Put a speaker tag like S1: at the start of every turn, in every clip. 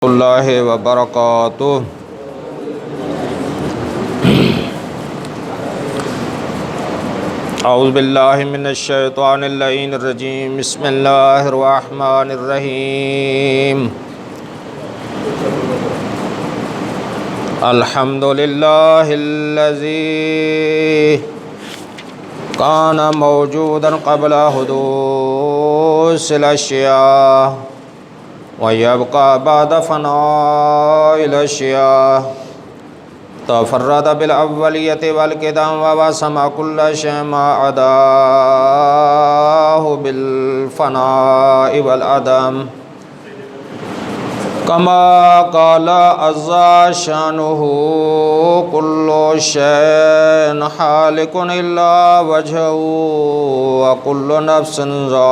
S1: اللہ وبرکاتہ۔ اعوذ باللہ من الشیطان اللعین الرجیم، بسم اللہ الرحمن الرحیم۔ الحمد للہ الذی کان موجودا قبل حدوث الاشیاء ويبقى بعد فناء الأشياء، تفرد بالأولية والقدم ووسم كل شيء ما عداه بالفناء والعدم، كما قال عز شأنه كل شيء حالك إلا وجهه وكل نفس ذائقة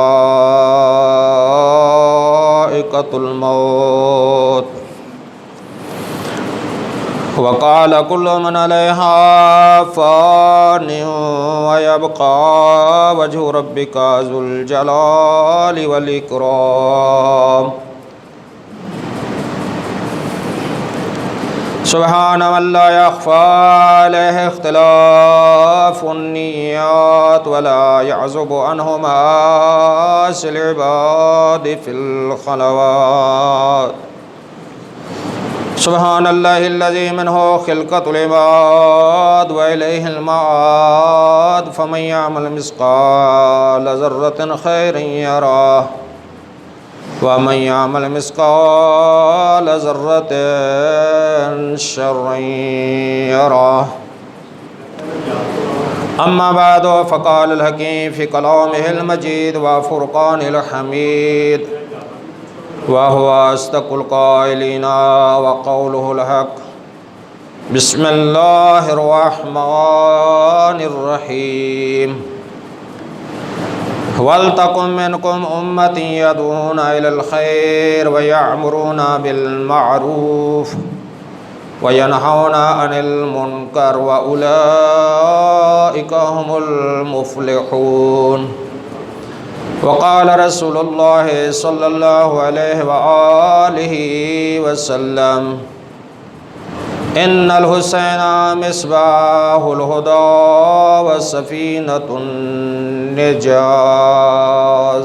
S1: الموت، وقال كل من عليها فان ويبقى وجه ربك ذو الجلال والإكرام، سبحان من لا يخفى عليه اختلاف النيات ولا يعزب عنه مآسي العباد في الخلوات، سبحان الله الذي منه خلقة العباد وإليه المعاد، فمن يعمل مثقال ذرة خيرا يره ومن يعمل مثقال ذرة شرا يره، أما بعد، فقال الحكيم في كلامه المجيد وفرقان الحميد، وهو أصدق القائلين وقوله الحق، بسم الله الرحمن الرحيم، وَلْتَكُن مِّنكُمْ أُمَّةٌ يَدْعُونَ إِلَى الْخَيْرِ وَيَأْمُرُونَ بِالْمَعْرُوفِ وَيَنْهَوْنَ عَنِ الْمُنكَرِ وَأُولَئِكَ هُمُ الْمُفْلِحُونَ، وقال رسول الله صلى الله عليه وآله وسلم، إن الحسين مصباح الهدى وسفينة النجاة،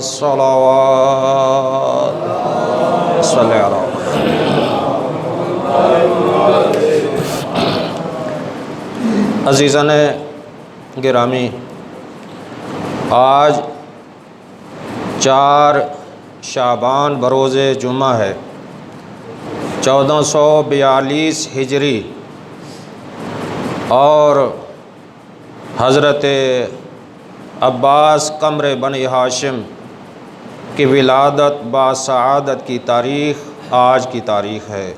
S1: صلوات صلی اللہ علیہ۔ عزیزان گرامی، آج 4 شعبان بروز جمعہ ہے، 1442 ہجری، اور حضرت عباس قمر بنی ہاشم کی ولادت باسعادت کی تاریخ آج کی تاریخ ہے۔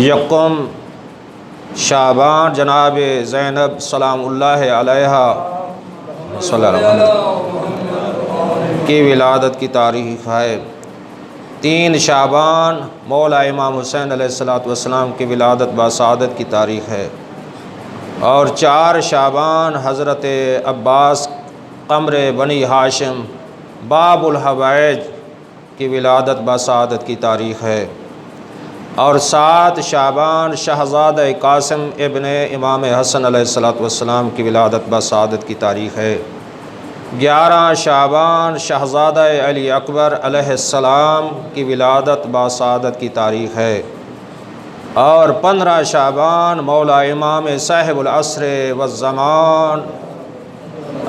S1: یکم شعبان جناب زینب سلام اللہ علیہا صلی اللہ علیہ وسلم کی ولادت کی تاریخ ہے۔ 3 شعبان مولا امام حسین علیہ السلام کی ولادت باسعادت کی تاریخ ہے، اور 4 شعبان حضرت عباس قمر بنی ہاشم باب الحوائج کی ولادت باسعادت کی تاریخ ہے، اور 7 شعبان شہزادہ قاسم ابن امام حسن علیہ السلام کی ولادت باسعادت کی تاریخ ہے۔ 11 شعبان شہزادہ علی اکبر علیہ السلام کی ولادت باسعادت کی تاریخ ہے، اور 15 شعبان مولا امام صاحب العصر والزمان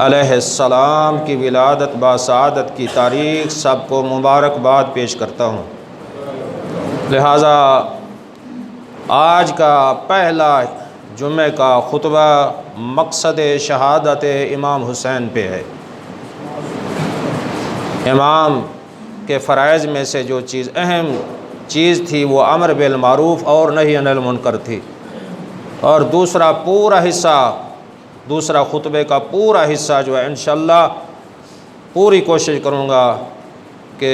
S1: علیہ السلام کی ولادت باسعادت کی تاریخ۔ سب کو مبارکباد پیش کرتا ہوں۔ لہٰذا آج کا پہلا جمعہ کا خطبہ مقصد شہادت امام حسین پہ ہے۔ امام کے فرائض میں سے جو چیز اہم چیز تھی وہ امر بالمعروف اور نہی عن المنکر تھی، اور دوسرا خطبے کا پورا حصہ جو ہے انشاءاللہ پوری کوشش کروں گا کہ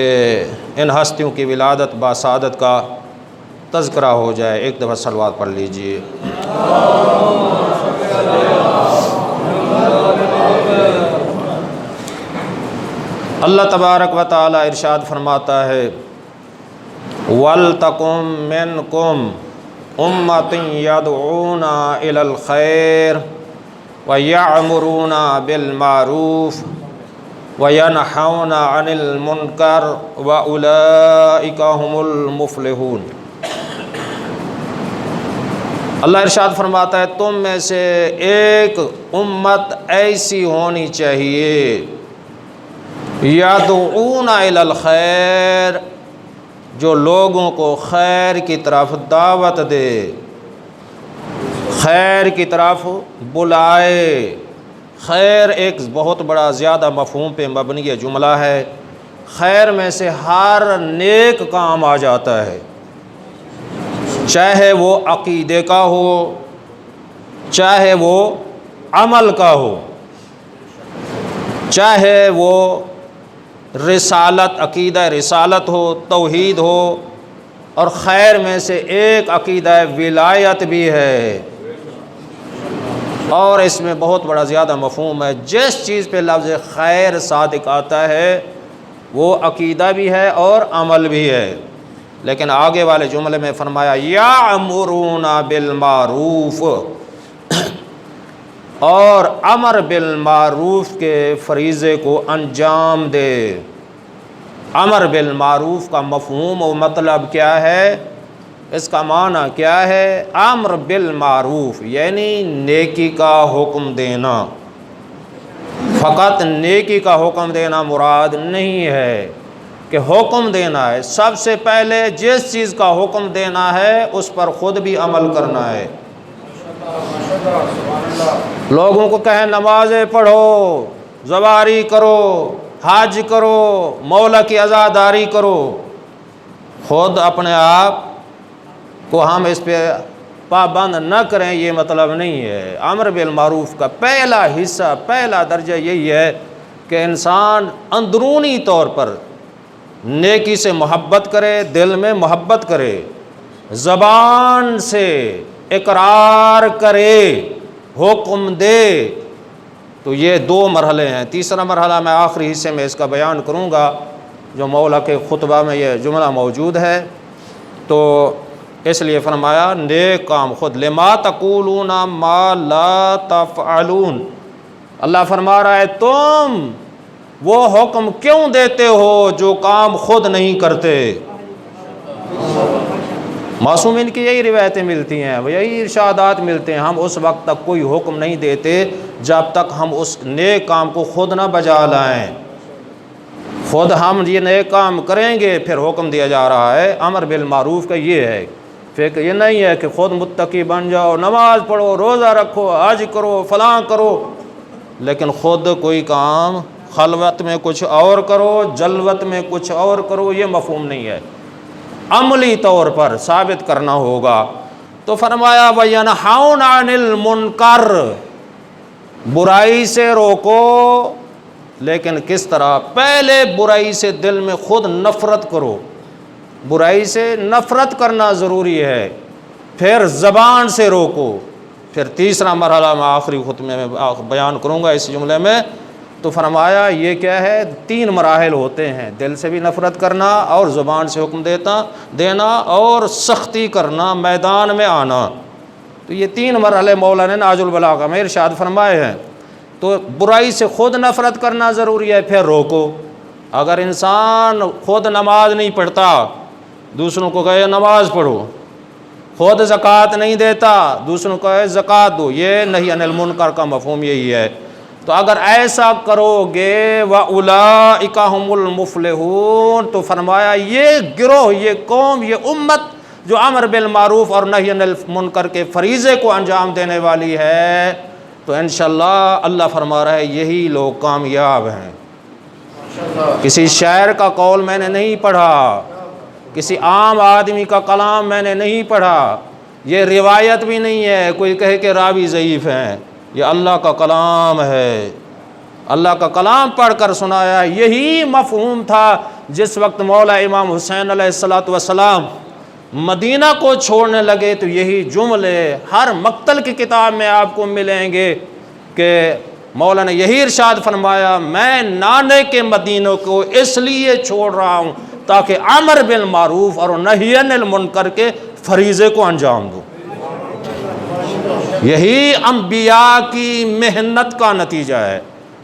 S1: ان ہستیوں کی ولادت باسعادت کا تذکرہ ہو جائے۔ ایک دفعہ صلوات پڑھ لیجئے۔ اللہ تبارک و تعالی ارشاد فرماتا ہے وَلْتَكُن مِّنكُمْ أُمَّةٌ يَدْعُونَ إِلَى الْخَيْرِ وَيَأْمُرُونَ بِالْمَعْرُوفِ وَيَنْهَوْنَ عَنِ الْمُنكَرِ وَأُولَئِكَ هُمُ الْمُفْلِحُونَ۔ اللہ ارشاد فرماتا ہے تم میں سے ایک امت ایسی ہونی چاہیے یدعون الی الخیر، جو لوگوں کو خیر کی طرف دعوت دے، خیر کی طرف بلائے۔ خیر ایک بہت بڑا زیادہ مفہوم پہ مبنی جملہ ہے۔ خیر میں سے ہر نیک کام آ جاتا ہے، چاہے وہ عقیدے کا ہو، چاہے وہ عمل کا ہو، چاہے وہ رسالت، عقیدہ رسالت ہو، توحید ہو، اور خیر میں سے ایک عقیدہ ولایت بھی ہے۔ اور اس میں بہت بڑا زیادہ مفہوم ہے۔ جس چیز پہ لفظ خیر صادق آتا ہے وہ عقیدہ بھی ہے اور عمل بھی ہے، لیکن آگے والے جملے میں فرمایا یامرون بالمعروف، اور امر بالمعروف کے فریضے کو انجام دے۔ امر بالمعروف کا مفہوم و مطلب کیا ہے؟ اس کا معنی کیا ہے؟ امر بالمعروف یعنی نیکی کا حکم دینا۔ فقط نیکی کا حکم دینا مراد نہیں ہے کہ حکم دینا ہے، سب سے پہلے جس چیز کا حکم دینا ہے اس پر خود بھی عمل کرنا ہے۔ لوگوں کو کہیں نمازیں پڑھو، زواری کرو، حج کرو، مولا کی عزاداری کرو، خود اپنے آپ کو ہم اس پہ پابند نہ کریں، یہ مطلب نہیں ہے۔ امر بالمعروف کا پہلا حصہ، پہلا درجہ یہی ہے کہ انسان اندرونی طور پر نیکی سے محبت کرے، دل میں محبت کرے، زبان سے اقرار کرے، حکم دے۔ تو یہ دو مرحلے ہیں۔ تیسرا مرحلہ میں آخری حصے میں اس کا بیان کروں گا، جو مولا کے خطبہ میں یہ جملہ موجود ہے، تو اس لیے فرمایا نیک کام خود، لما تقولون ما لا تفعلون۔ اللہ فرما رہا ہے تم وہ حکم کیوں دیتے ہو جو کام خود نہیں کرتے۔ معصومین کی یہی روایتیں ملتی ہیں، یہی ارشادات ملتے ہیں، ہم اس وقت تک کوئی حکم نہیں دیتے جب تک ہم اس نیک کام کو خود نہ بجا لائیں۔ خود ہم یہ نیک کام کریں گے پھر حکم دیا جا رہا ہے۔ امر بالمعروف کا یہ ہے، پھر یہ نہیں ہے کہ خود متقی بن جاؤ، نماز پڑھو، روزہ رکھو، حج کرو، فلاں کرو، لیکن خود کوئی کام خلوت میں کچھ اور کرو، جلوت میں کچھ اور کرو، یہ مفہوم نہیں ہے۔ عملی طور پر ثابت کرنا ہوگا۔ تو فرمایا وَيَنْهَوْنَ عَنِ الْمُنْكَرِ، برائی سے روکو، لیکن کس طرح؟ پہلے برائی سے دل میں خود نفرت کرو، برائی سے نفرت کرنا ضروری ہے، پھر زبان سے روکو، پھر تیسرا مرحلہ میں آخری خطبے میں بیان کروں گا اس جملے میں۔ تو فرمایا یہ کیا ہے؟ 3 مراحل ہوتے ہیں، دل سے بھی نفرت کرنا، اور زبان سے حکم دینا، اور سختی کرنا، میدان میں آنا۔ تو یہ 3 مرحلے مولا نے نہج البلاغہ میں ارشاد فرمائے ہیں۔ تو برائی سے خود نفرت کرنا ضروری ہے، پھر روکو۔ اگر انسان خود نماز نہیں پڑھتا، دوسروں کو کہے نماز پڑھو، خود زکوٰۃ نہیں دیتا، دوسروں کو کہے زکوٰۃ دو، یہ نہی عن المنکر کا مفہوم یہی ہے۔ تو اگر ایسا کرو گے وَأُولَئِكَ هُمُ الْمُفْلِحُونَ، تو فرمایا یہ گروہ، یہ قوم، یہ امت جو امر بالمعروف اور نہی عن المنکر کے فریضے کو انجام دینے والی ہے، تو انشاءاللہ اللہ فرما رہا ہے یہی لوگ کامیاب ہیں۔ کسی شاعر کا قول میں نے نہیں پڑھا، کسی عام آدمی کا کلام میں نے نہیں پڑھا، یہ روایت بھی نہیں ہے کوئی کہے کہ راوی ضعیف ہیں، یہ اللہ کا کلام ہے۔ اللہ کا کلام پڑھ کر سنایا۔ یہی مفہوم تھا جس وقت مولا امام حسین علیہ السلام مدینہ کو چھوڑنے لگے، تو یہی جملے ہر مقتل کی کتاب میں آپ کو ملیں گے کہ مولا نے یہی ارشاد فرمایا میں نانے کے مدینوں کو اس لیے چھوڑ رہا ہوں تاکہ امر بالمعروف اور نہی عن المنکر کے فریضے کو انجام دوں۔ یہی انبیاء کی محنت کا نتیجہ ہے۔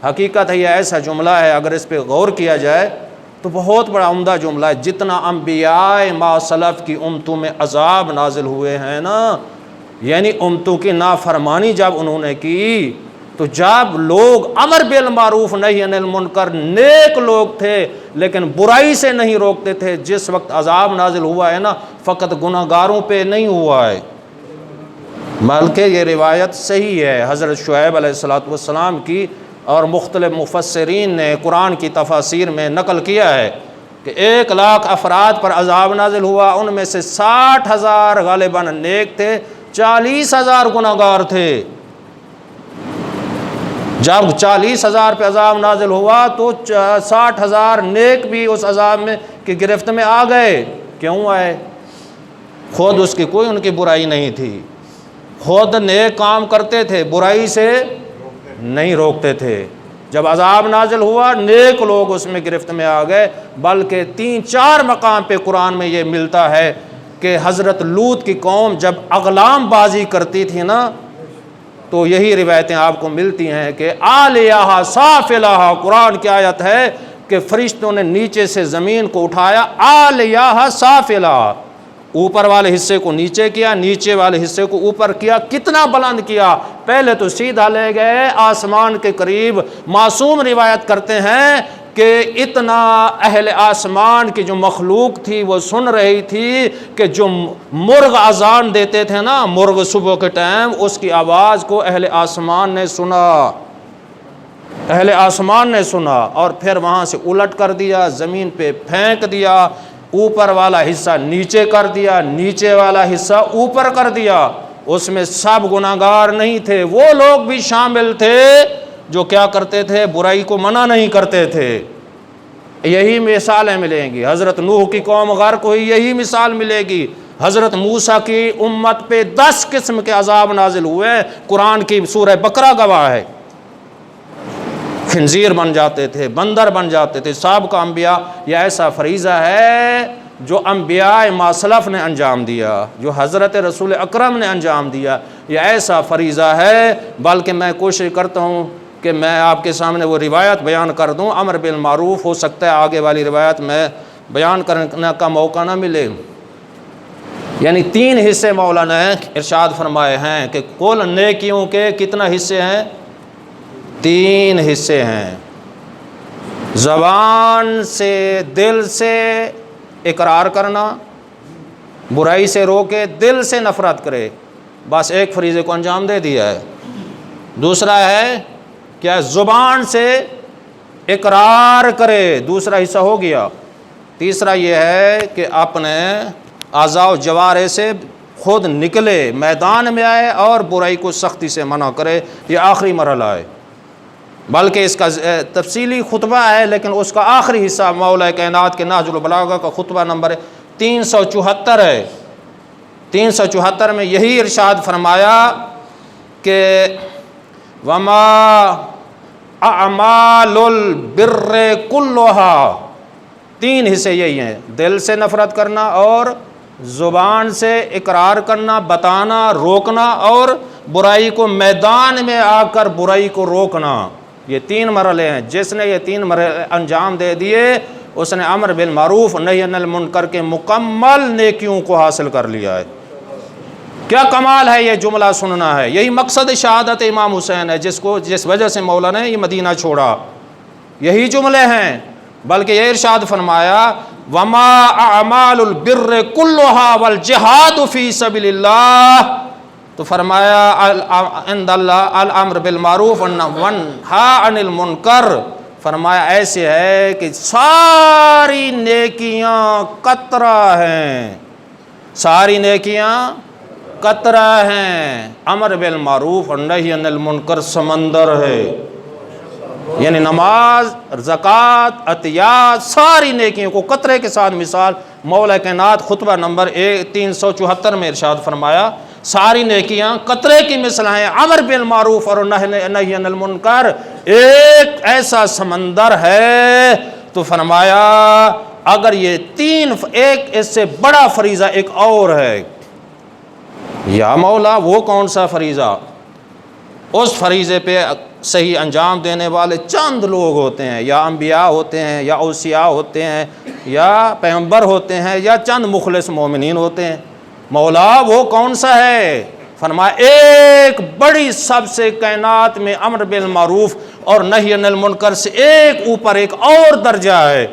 S1: حقیقت ہے یہ ایسا جملہ ہے، اگر اس پہ غور کیا جائے تو بہت بڑا عمدہ جملہ ہے۔ جتنا انبیاء ما سلف کی امتوں میں عذاب نازل ہوئے ہیں نا، یعنی امتوں کی نافرمانی جب انہوں نے کی، تو جب لوگ امر بالمعروف نہی عن المنکر، نیک لوگ تھے لیکن برائی سے نہیں روکتے تھے، جس وقت عذاب نازل ہوا ہے نا، فقط گناہ گاروں پہ نہیں ہوا ہے، بلکہ یہ روایت صحیح ہے حضرت شعیب علیہ السلام کی، اور مختلف مفسرین نے قرآن کی تفاسیر میں نقل کیا ہے کہ 1,00,000 افراد پر عذاب نازل ہوا، ان میں سے 60,000 غالباً نیک تھے، 40,000 گناہ گار تھے۔ جب 40,000 پہ عذاب نازل ہوا تو 60,000 نیک بھی اس عذاب میں کی گرفت میں آ گئے۔ کیوں آئے؟ خود اس کی کوئی ان کی برائی نہیں تھی، خود نیک کام کرتے تھے، برائی سے نہیں روکتے تھے۔ جب عذاب نازل ہوا نیک لوگ اس میں گرفت میں آ گئے، بلکہ 3-4 مقام پہ قرآن میں یہ ملتا ہے کہ حضرت لوط کی قوم جب اغلام بازی کرتی تھی نا، تو یہی روایتیں آپ کو ملتی ہیں کہ عالیہا سافلہا، قرآن کی آیت ہے کہ فرشتوں نے نیچے سے زمین کو اٹھایا، عالیہا سافلہا، اوپر والے حصے کو نیچے کیا، نیچے والے حصے کو اوپر کیا۔ کتنا بلند کیا؟ پہلے تو سیدھا لے گئے آسمان کے قریب۔ معصوم روایت کرتے ہیں کہ اتنا اہل آسمان کی جو مخلوق تھی وہ سن رہی تھی کہ جو مرغ اذان دیتے تھے نا، مرغ صبح کے ٹائم، اس کی آواز کو اہل آسمان نے سنا، اہل آسمان نے سنا، اور پھر وہاں سے الٹ کر دیا، زمین پہ پھینک دیا، اوپر والا حصہ نیچے کر دیا، نیچے والا حصہ اوپر کر دیا۔ اس میں سب گناہ گار نہیں تھے، وہ لوگ بھی شامل تھے جو کیا کرتے تھے؟ برائی کو منع نہیں کرتے تھے۔ یہی مثالیں ملیں گی، حضرت نوح کی قوم غرق ہوئی، یہی مثال ملے گی۔ حضرت موسیٰ کی امت پہ 10 قسم کے عذاب نازل ہوئے، قرآن کی سورہ بقرہ گواہ ہے۔ خنزیر بن جاتے تھے، بندر بن جاتے تھے، سابقہ انبیاء۔ یہ ایسا فریضہ ہے جو انبیاء ماسلف نے انجام دیا، جو حضرت رسول اکرم نے انجام دیا، یہ ایسا فریضہ ہے۔ بلکہ میں کوشش کرتا ہوں کہ میں آپ کے سامنے وہ روایت بیان کر دوں، امر بالمعروف، ہو سکتا ہے آگے والی روایت میں بیان کرنے کا موقع نہ ملے۔ یعنی 3 حصے مولانا نے ارشاد فرمائے ہیں کہ کل نیکیوں کے کتنا حصے ہیں؟ 3 حصے ہیں۔ زبان سے، دل سے اقرار کرنا، برائی سے روکے، دل سے نفرت کرے، بس ایک فریضے کو انجام دے دیا ہے۔ دوسرا ہے کیا؟ زبان سے اقرار کرے، دوسرا حصہ ہو گیا۔ تیسرا یہ ہے کہ اپنے اعضاء و جوارح سے خود نکلے، میدان میں آئے اور برائی کو سختی سے منع کرے، یہ آخری مرحلہ ہے۔ بلکہ اس کا تفصیلی خطبہ ہے، لیکن اس کا آخری حصہ مولا کائنات کے نہج البلاغہ کا خطبہ نمبر 374 ہے۔ 374 میں یہی ارشاد فرمایا کہ وما اعمال البر کلھا، 3 حصے یہی ہیں، دل سے نفرت کرنا اور زبان سے اقرار کرنا، بتانا، روکنا، اور برائی کو میدان میں آ کر برائی کو روکنا۔ یہ 3 مرحلے ہیں۔ جس نے یہ 3 مرحلے انجام دے دیے، اس نے امر بالمعروف نہی عن المنکر کے مکمل نیکیوں کو حاصل کر لیا ہے۔ کیا کمال ہے یہ جملہ سننا ہے، یہی مقصد شہادت امام حسین ہے، جس وجہ سے مولانا نے یہ مدینہ چھوڑا، یہی جملے ہیں۔ بلکہ یہ ارشاد فرمایا وما اعمال البر کلھا والجہاد فی سبیل اللہ، تو فرمایا عند اللہ الامر بالمعروف والنہی عن المنکر، فرمایا ایسے ہے کہ ساری نیکیاں قطرہ ہیں، ساری نیکیاں قطرہ ہیں، امر بالمعروف اور نہی عن المنکر سمندر ہے۔ یعنی نماز، زکوٰۃ، عطیات، ساری نیکیوں کو قطرے کے ساتھ مثال مولا کائنات خطبہ نمبر 374 میں ارشاد فرمایا۔ ساری نیکیاں قطرے کی مثل ہیں، امر بالمعروف اور نہی عن المنکر ایک ایسا سمندر ہے۔ تو فرمایا اگر یہ تین، ایک اس سے بڑا فریضہ ایک اور ہے۔ یا مولا وہ کون سا فریضہ؟ اس فریضے پہ صحیح انجام دینے والے چند لوگ ہوتے ہیں، یا انبیاء ہوتے ہیں، یا اوصیاء ہوتے ہیں، یا پیغمبر ہوتے ہیں، یا چند مخلص مومنین ہوتے ہیں۔ مولا وہ کون سا ہے؟ فرمایا ایک بڑی سب سے کائنات میں امر بالمعروف اور نہی عن المنکر سے ایک اوپر ایک اور درجہ ہے۔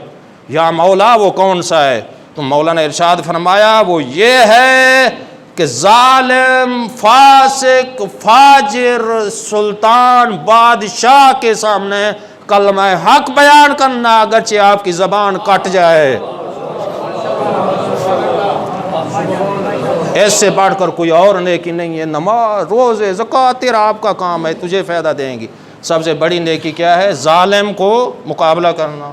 S1: یا مولا وہ کون سا ہے؟ تو مولا نے ارشاد فرمایا وہ یہ ہے کہ ظالم، فاسق، فاجر، سلطان، بادشاہ کے سامنے کلمہ حق بیان کرنا اگرچہ آپ کی زبان کٹ جائے، اس سے بڑھ کر کوئی اور نیکی نہیں ہے۔ نماز، روزے، زکوٰۃ تیرا آپ کا کام ہے، تجھے فائدہ دیں گی۔ سب سے بڑی نیکی کیا ہے؟ ظالم کو مقابلہ کرنا۔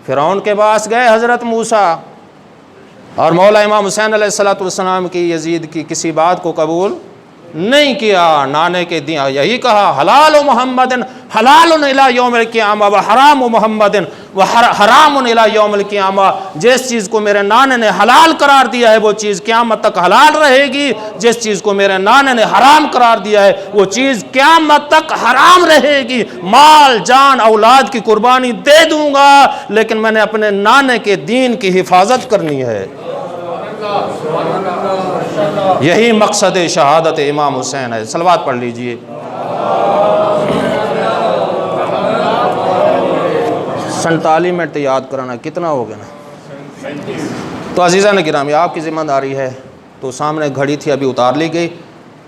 S1: فرعون کے پاس گئے حضرت موسیٰ، اور مولا امام حسین علیہ السلام کی یزید کی کسی بات کو قبول نہیں کیا، نانے کے دیا یہی کہا حلال محمد حلال الی یوم القیامہ و حرام محمد و حرام الی یوم القیامہ۔ جس چیز کو میرے نانے نے حلال قرار دیا ہے وہ چیز قیامت تک حلال رہے گی، جس چیز کو میرے نانے نے حرام قرار دیا ہے وہ چیز قیامت تک حرام رہے گی۔ مال، جان، اولاد کی قربانی دے دوں گا لیکن میں نے اپنے نانے کے دین کی حفاظت کرنی ہے۔ یہی مقصد شہادت امام حسین ہے۔ صلوات پڑھ لیجئے۔ 47 منٹ یاد کرانا کتنا ہو گیا نا؟ تو عزیزان گرامی آپ کی ذمہ داری ہے، تو سامنے گھڑی تھی ابھی اتار لی گئی،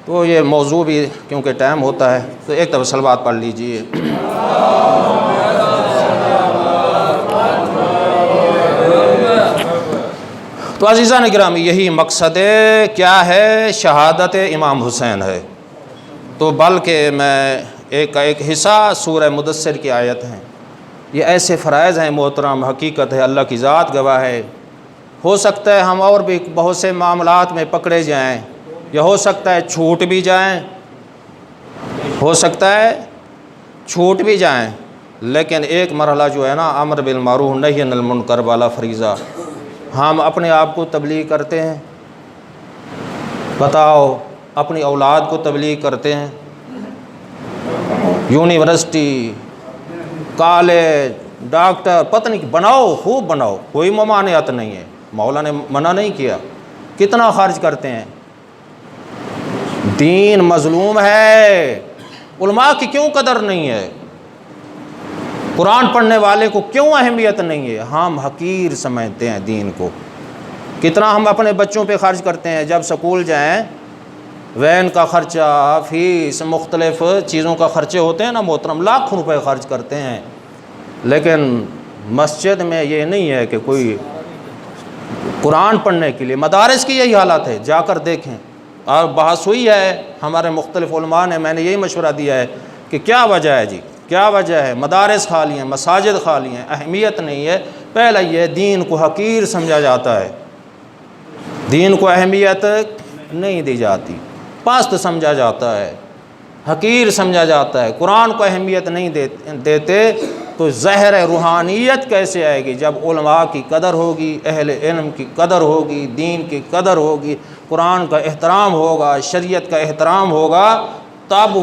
S1: تو یہ موضوع بھی کیونکہ ٹائم ہوتا ہے تو ایک دفعہ صلوات پڑھ لیجئے۔ تو عزیزان گرامی یہی مقصد کیا ہے؟ شہادت امام حسین ہے۔ تو بلکہ میں ایک حصہ سورہ مدثر کی آیت ہیں، یہ ایسے فرائض ہیں محترم، حقیقت ہے، اللہ کی ذات گواہ ہے۔ ہو سکتا ہے ہم اور بھی بہت سے معاملات میں پکڑے جائیں، یا ہو سکتا ہے چھوٹ بھی جائیں، ہو سکتا ہے چھوٹ بھی جائیں، لیکن ایک مرحلہ جو ہے نا امر بالمعروف نہی عن المنکر والا فریضہ، ہم اپنے آپ کو تبلیغ کرتے ہیں، بتاؤ اپنی اولاد کو تبلیغ کرتے ہیں، یونیورسٹی، کالج، ڈاکٹر، پتہ نہیں بناؤ، خوب بناؤ، کوئی ممانعت نہیں ہے، مولا نے منع نہیں کیا، کتنا خرچ کرتے ہیں۔ دین مظلوم ہے، علماء کی کیوں قدر نہیں ہے؟ قرآن پڑھنے والے کو کیوں اہمیت نہیں ہے؟ ہم حقیر سمجھتے ہیں دین کو۔ کتنا ہم اپنے بچوں پہ خرچ کرتے ہیں، جب سکول جائیں وین کا خرچہ، فیس، مختلف چیزوں کا خرچے ہوتے ہیں نا محترم، لاکھوں روپے خرچ کرتے ہیں، لیکن مسجد میں یہ نہیں ہے کہ کوئی قرآن پڑھنے کے لیے۔ مدارس کی یہی حالت ہے، جا کر دیکھیں، اور بحث ہوئی ہے ہمارے مختلف علماء نے، میں نے یہی مشورہ دیا ہے کہ کیا وجہ ہے جی، کیا وجہ ہے؟ مدارس خالی ہیں، مساجد خالی ہیں، اہمیت نہیں ہے۔ پہلا یہ دین کو حقیر سمجھا جاتا ہے، دین کو اہمیت نہیں دی جاتی، پست سمجھا جاتا ہے، حقیر سمجھا جاتا ہے، قرآن کو اہمیت نہیں دیتے، تو زہر روحانیت کیسے آئے گی؟ جب علماء کی قدر ہوگی، اہل علم کی قدر ہوگی، دین کی قدر ہوگی، قرآن کا احترام ہوگا، شریعت کا احترام ہوگا، تب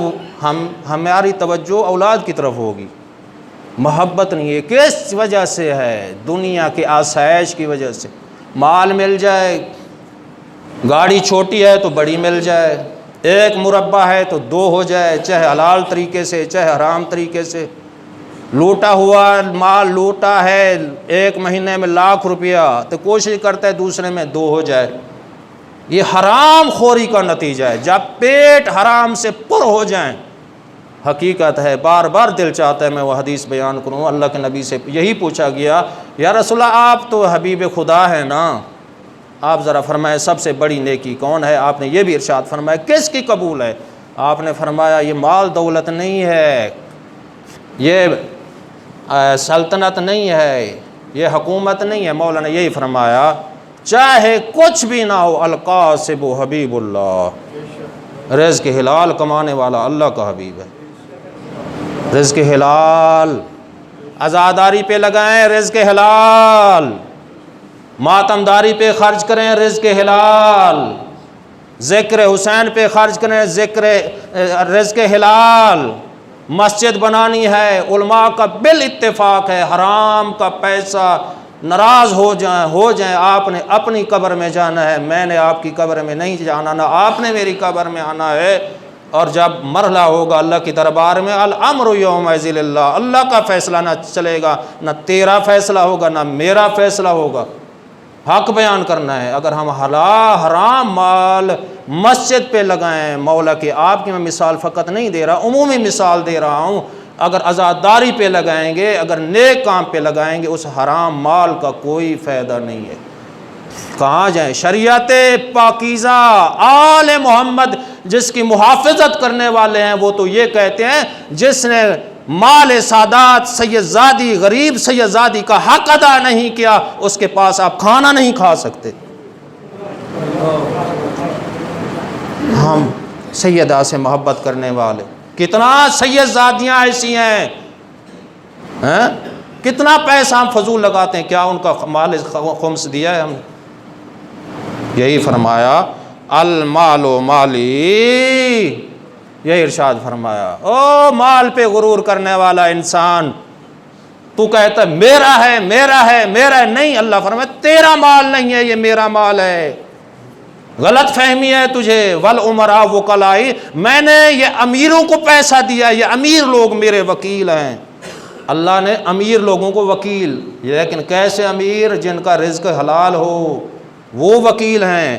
S1: ہماری توجہ اولاد کی طرف ہوگی۔ محبت نہیں ہے، کس وجہ سے ہے؟ دنیا کے آسائش کی وجہ سے۔ مال مل جائے، گاڑی چھوٹی ہے تو بڑی مل جائے، ایک مربع ہے تو دو ہو جائے، چاہے حلال طریقے سے چاہے حرام طریقے سے۔ لوٹا ہوا مال لوٹا ہے، ایک مہینے میں 1,00,000 روپیہ، تو کوشش کرتا ہے دوسرے میں 2 ہو جائے۔ یہ حرام خوری کا نتیجہ ہے، جب پیٹ حرام سے پر ہو جائیں۔ حقیقت ہے، بار بار دل چاہتا ہے میں وہ حدیث بیان کروں، اللہ کے نبی سے یہی پوچھا گیا، یا رسول اللہ آپ تو حبیب خدا ہے نا، آپ ذرا فرمائے سب سے بڑی نیکی کون ہے؟ آپ نے یہ بھی ارشاد فرمایا کس کی قبول ہے؟ آپ نے فرمایا یہ مال دولت نہیں ہے، یہ سلطنت نہیں ہے، یہ حکومت نہیں ہے۔ مولا نے یہی فرمایا چاہے کچھ بھی نہ ہو، القاسب حبیب اللہ، رزق حلال کمانے والا اللہ کا حبیب ہے۔ رزق حلال، عزاداری پہ لگائیں رزق حلال، ماتمداری پہ خرچ کریں رزق حلال، ذکر حسین پہ خرچ کریں رزق حلال۔ مسجد بنانی ہے، علماء کا بالاتفاق ہے حرام کا پیسہ ناراض ہو جائیں آپ نے اپنی قبر میں جانا ہے، میں نے آپ کی قبر میں نہیں جانا، نہ آپ نے میری قبر میں آنا ہے۔ اور جب مرحلہ ہوگا اللہ کی دربار میں، الامر یومئذ للہ، اللہ کا فیصلہ نہ چلے گا، نہ تیرا فیصلہ ہوگا نہ میرا فیصلہ ہوگا۔ حق بیان کرنا ہے۔ اگر ہم حرام مال مسجد پہ لگائیں، مولا کہ آپ کی میں مثال فقط نہیں دے رہا، عمومی مثال دے رہا ہوں، اگر عزاداری پہ لگائیں گے، اگر نیک کام پہ لگائیں گے، اس حرام مال کا کوئی فائدہ نہیں ہے۔ کہاں جائیں؟ شریعت پاکیزہ آل محمد جس کی محافظت کرنے والے ہیں، وہ تو یہ کہتے ہیں جس نے مال سادات سیدزادی غریب سیدزادی کا حق ادا نہیں کیا، اس کے پاس آپ کھانا نہیں کھا سکتے۔ ہم سیدہ سے محبت کرنے والے، کتنا سیدزادیاں ایسی ہیں، کتنا پیسہ ہم فضول لگاتے ہیں، کیا ان کا مال خمس دیا ہے ہم نے؟ یہی فرمایا المال و مالی، یہی ارشاد فرمایا۔ او مال پہ غرور کرنے والا انسان، تو کہتا ہے میرا ہے میرا ہے میرا ہے، نہیں، اللہ فرمایا تیرا مال نہیں ہے، یہ میرا مال ہے۔ غلط فہمی ہے تجھے، والامراء وکلائی، میں نے یہ امیروں کو پیسہ دیا، یہ امیر لوگ میرے وکیل ہیں۔ اللہ نے امیر لوگوں کو وکیل، لیکن کیسے امیر؟ جن کا رزق حلال ہو وہ وکیل ہیں۔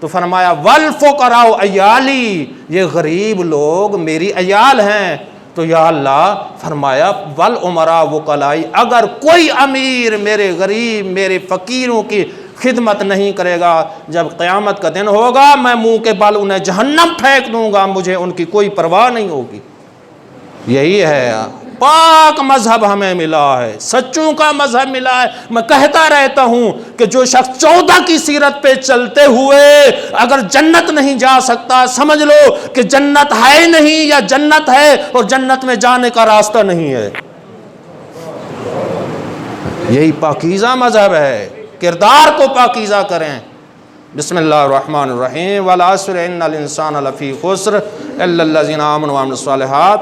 S1: تو فرمایا والفقراء عیالی، یہ غریب لوگ میری عیال ہیں۔ تو یا اللہ فرمایا والامراء وکلائی، اگر کوئی امیر میرے غریب میرے فقیروں کی خدمت نہیں کرے گا، جب قیامت کا دن ہوگا میں منہ کے بل انہیں جہنم پھینک دوں گا، مجھے ان کی کوئی پرواہ نہیں ہوگی۔ یہی ہے پاک مذہب ہمیں ملا ہے، سچوں کا مذہب ملا ہے۔ میں کہتا رہتا ہوں کہ جو شخص 14 کی سیرت پہ چلتے ہوئے اگر جنت نہیں جا سکتا، سمجھ لو کہ جنت ہے نہیں، یا جنت ہے اور جنت میں جانے کا راستہ نہیں ہے۔ یہی پاکیزہ مذہب ہے، کردار کو پاکیزہ کریں۔ بسم اللہ الرحمن الرحیم، والعصر ان الانسان لفی خسر الا الذین آمنوا وعملوا الصالحات۔